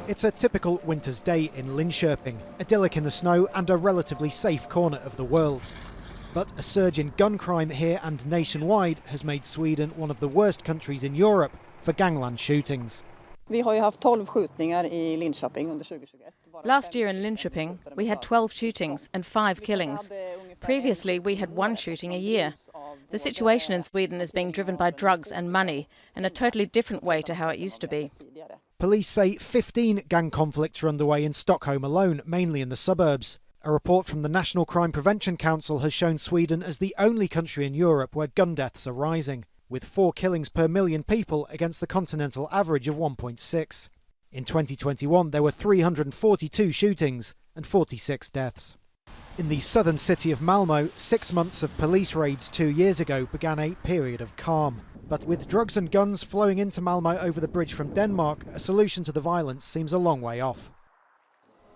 It's a typical winter's day in Linköping, idyllic in the snow and a relatively safe corner of the world. But a surge in gun crime here and nationwide has made Sweden one of the worst countries in Europe for gangland shootings. Last year in Linköping, we had 12 shootings and 5 killings. Previously, we had 1 shooting a year. The situation in Sweden is being driven by drugs and money in a totally different way to how it used to be. Police say 15 gang conflicts are underway in Stockholm alone, mainly in the suburbs. A report from the National Crime Prevention Council has shown Sweden as the only country in Europe where gun deaths are rising, with 4 killings per million people against the continental average of 1.6. In 2021, there were 342 shootings and 46 deaths. In the southern city of Malmö, 6 months of police raids 2 years ago began a period of calm. But with drugs and guns flowing into Malmö over the bridge from Denmark, a solution to the violence seems a long way off.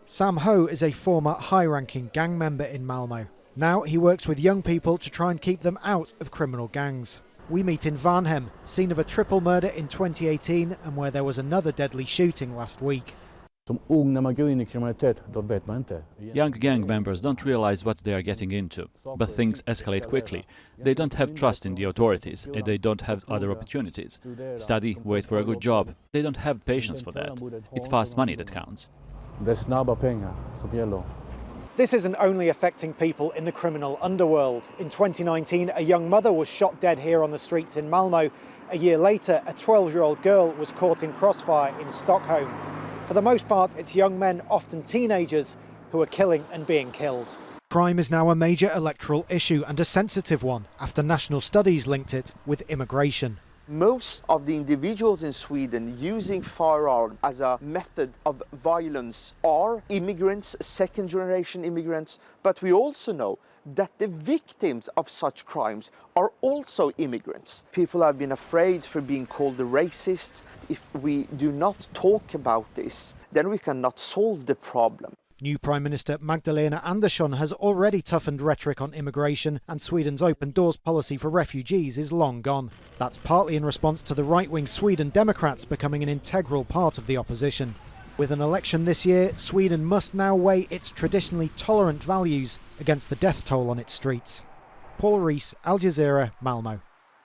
Sam Ho is a former high-ranking gang member in Malmö. Now he works with young people to try and keep them out of criminal gangs. We meet in Varnhem, scene of a triple murder in 2018 and where there was another deadly shooting last week. Young gang members don't realize what they are getting into, but things escalate quickly. They don't have trust in the authorities, and they don't have other opportunities. Study, wait for a good job. They don't have patience for that. It's fast money that counts. This isn't only affecting people in the criminal underworld. In 2019, a young mother was shot dead here on the streets in Malmö. A year later, a 12-year-old girl was caught in crossfire in Stockholm. For the most part, it's young men, often teenagers, who are killing and being killed. Crime is now a major electoral issue and a sensitive one, after national studies linked it with immigration. Most of the individuals in Sweden using firearms as a method of violence are immigrants, second-generation immigrants, but we also know that the victims of such crimes are also immigrants. People have been afraid for being called racists. If we do not talk about this, then we cannot solve the problem. New Prime Minister Magdalena Andersson has already toughened rhetoric on immigration, and Sweden's open doors policy for refugees is long gone. That's partly in response to the right-wing Sweden Democrats becoming an integral part of the opposition. With an election this year, Sweden must now weigh its traditionally tolerant values against the death toll on its streets. Rhys, Jazeera, Malmö.